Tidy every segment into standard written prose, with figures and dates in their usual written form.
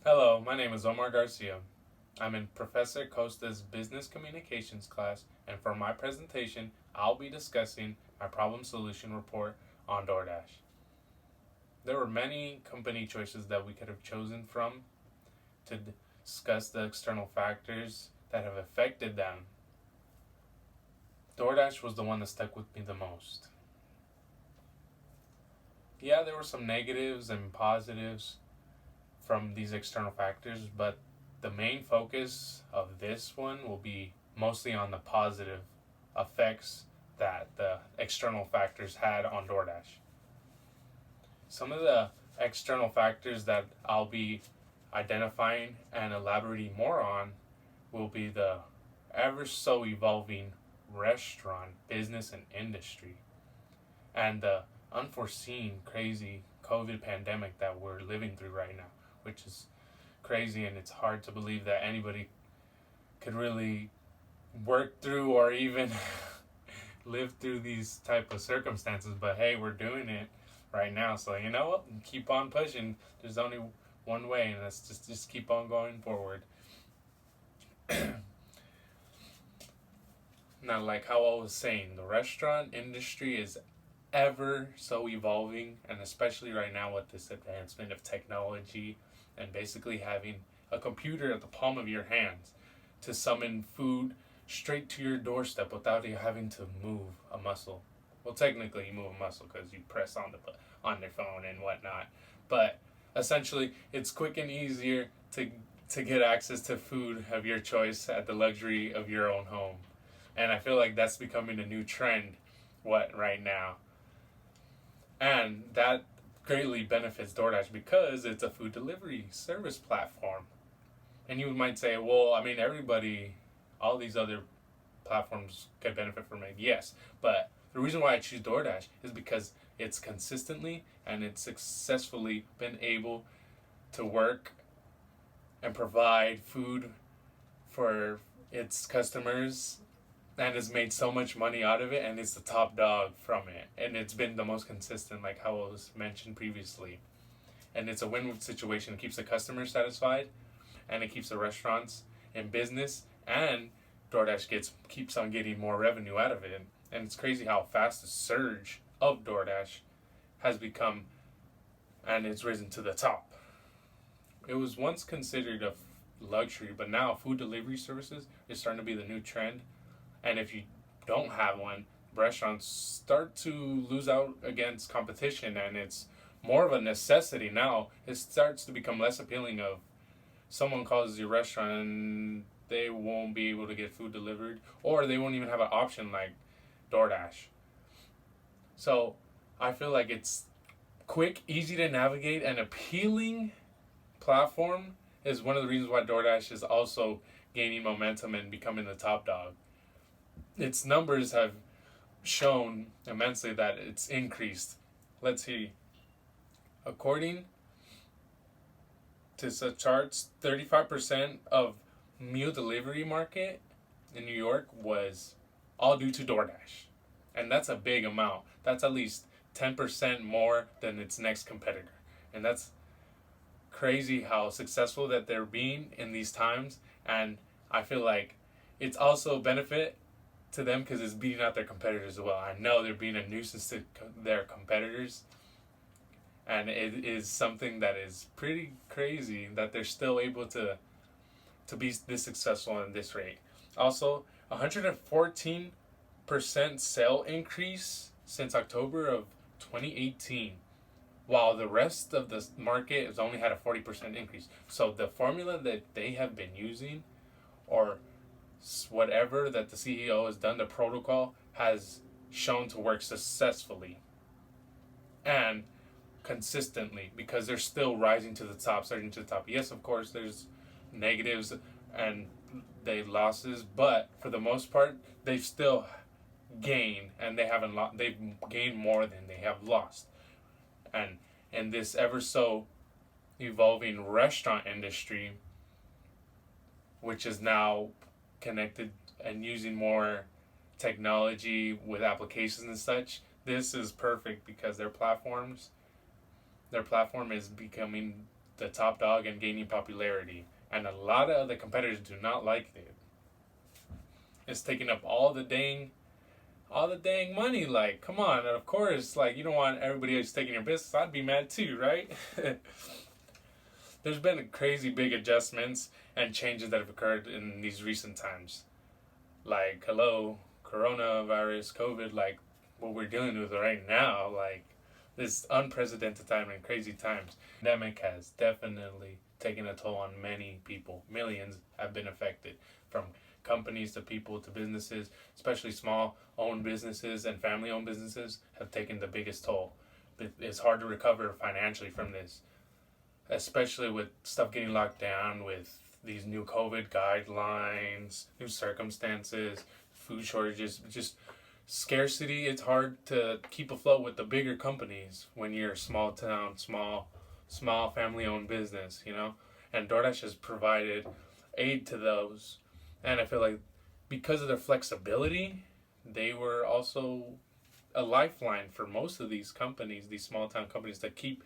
Hello, my name is Omar Garcia. I'm in Professor Costa's Business Communications class, and for my presentation, I'll be discussing my problem solution report on DoorDash. There were many company choices that we could have chosen from to discuss the external factors that have affected them. DoorDash was the one that stuck with me the most. Yeah, there were some negatives and positives from these external factors, but the main focus of this one will be mostly on the positive effects that the external factors had on DoorDash. Some of the external factors that I'll be identifying and elaborating more on will be the ever so evolving restaurant business and industry and the unforeseen crazy COVID pandemic that we're living through right now, which is crazy, and it's hard to believe that anybody could really work through or even live through these type of circumstances. But hey, we're doing it right now, so you know what, keep on pushing. There's only one way, and that's just keep on going forward. Now, like how I was saying, the restaurant industry is ever so evolving, and especially right now with this advancement of technology and basically having a computer at the palm of your hands to summon food straight to your doorstep without you having to move a muscle. Well, technically you move a muscle because you press on your phone and whatnot, but essentially it's quick and easier to get access to food of your choice at the luxury of your own home. And I feel like that's becoming a new trend right now. And that greatly benefits DoorDash because it's a food delivery service platform. And you might say, well, I mean, all these other platforms could benefit from it. Yes, but the reason why I choose DoorDash is because it's consistently and it's successfully been able to work and provide food for its customers and has made so much money out of it, and it's the top dog from it, and it's been the most consistent, like how it was mentioned previously. And it's a win-win situation. It keeps the customers satisfied, and it keeps the restaurants in business, and DoorDash keeps on getting more revenue out of it. And it's crazy how fast the surge of DoorDash has become, and it's risen to the top. It was once considered a luxury, but now food delivery services is starting to be the new trend. And if you don't have one, restaurants start to lose out against competition, and it's more of a necessity now. It starts to become less appealing of someone calls your restaurant and they won't be able to get food delivered, or they won't even have an option like DoorDash. So I feel like it's quick, easy to navigate, and appealing platform is one of the reasons why DoorDash is also gaining momentum and becoming the top dog. Its numbers have shown immensely that it's increased. Let's see. According to the charts, 35% of meal delivery market in New York was all due to DoorDash. And that's a big amount. That's at least 10% more than its next competitor. And that's crazy how successful that they're being in these times. And I feel like it's also a benefit to them because it's beating out their competitors as well. I know they're being a nuisance to their competitors, and it is something that is pretty crazy that they're still able to be this successful at this rate. Also, 114% sale increase since October of 2018, while the rest of the market has only had a 40% increase. So the formula that they have been using, or whatever that the CEO has done, the protocol has shown to work successfully and consistently, because they're still rising to the top, starting to the top. Yes, of course, there's negatives and they losses, but for the most part, they've still gained, and they haven't lost. They've gained more than they have lost. And in this ever so evolving restaurant industry, which is now connected and using more technology with applications and such, this is perfect because their platform is becoming the top dog and gaining popularity. And a lot of other competitors do not like it. It's taking up all the dang money. Like, come on. And of course, like, you don't want everybody else taking your business. I'd be mad too, right? There's been crazy big adjustments and changes that have occurred in these recent times. Like, hello, coronavirus, COVID, like what we're dealing with right now, like this unprecedented time and crazy times. The pandemic has definitely taken a toll on many people. Millions have been affected, from companies to people to businesses, especially small owned businesses and family owned businesses have taken the biggest toll. It's hard to recover financially from this, especially with stuff getting locked down, with these new COVID guidelines, new circumstances, food shortages, just scarcity. It's hard to keep afloat with the bigger companies when you're a small town, small family owned business, you know? And DoorDash has provided aid to those. And I feel like because of their flexibility, they were also a lifeline for most of these companies, these small town companies that keep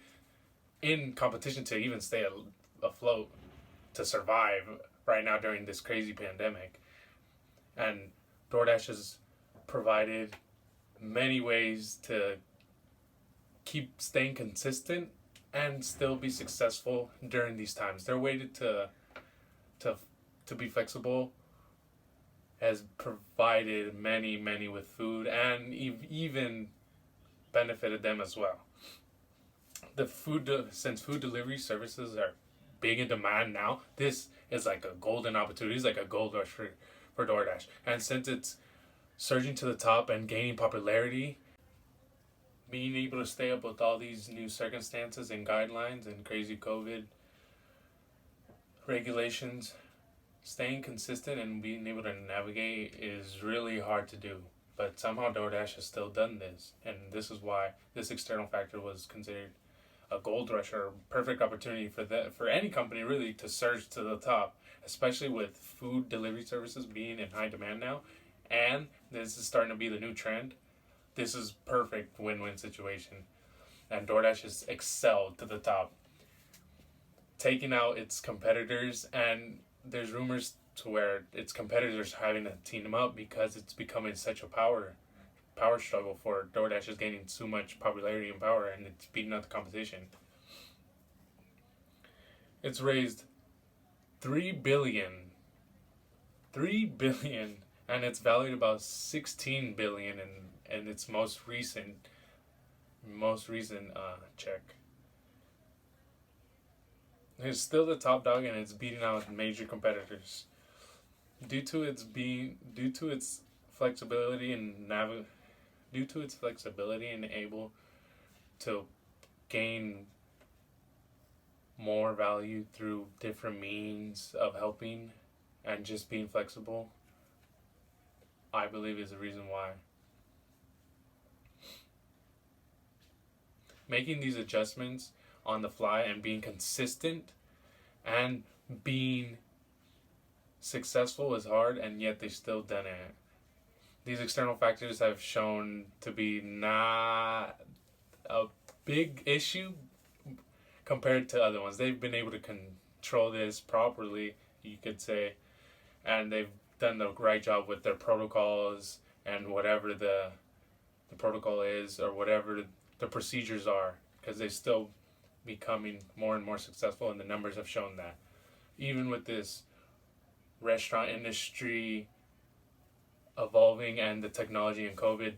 in competition to even stay afloat, to survive right now during this crazy pandemic. And DoorDash has provided many ways to keep staying consistent and still be successful during these times. Their way to be flexible has provided many with food, and even benefited them as well. Since food delivery services are big in demand now, this is like a golden opportunity. It's like a gold rush for DoorDash. And since it's surging to the top and gaining popularity, being able to stay up with all these new circumstances and guidelines and crazy COVID regulations, staying consistent and being able to navigate is really hard to do. But somehow DoorDash has still done this. And this is why this external factor was considered a gold rush, or a perfect opportunity for any company really to surge to the top, especially with food delivery services being in high demand now. And this is starting to be the new trend. This is perfect win-win situation. And DoorDash has excelled to the top, taking out its competitors. And there's rumors to where its competitors are having to team them up because it's becoming such a power struggle for DoorDash. Is gaining so much popularity and power, and it's beating out the competition. It's raised $3 billion, and it's valued about $16 billion in its most recent check. It's still the top dog, and it's beating out major competitors due to its flexibility and able to gain more value through different means of helping and just being flexible, I believe is the reason why. Making these adjustments on the fly and being consistent and being successful is hard, and yet they still done it. These external factors have shown to be not a big issue compared to other ones. They've been able to control this properly, you could say, and they've done the right job with their protocols and whatever the protocol is, or whatever the procedures are, because they're still becoming more and more successful, and the numbers have shown that. Even with this restaurant industry evolving and the technology and COVID,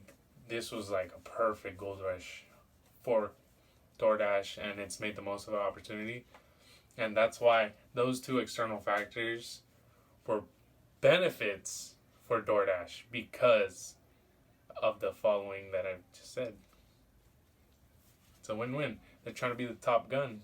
this was like a perfect gold rush for DoorDash, and it's made the most of the opportunity. And that's why those two external factors were benefits for DoorDash, because of the following that I just said. It's a win-win. They're trying to be the top gun.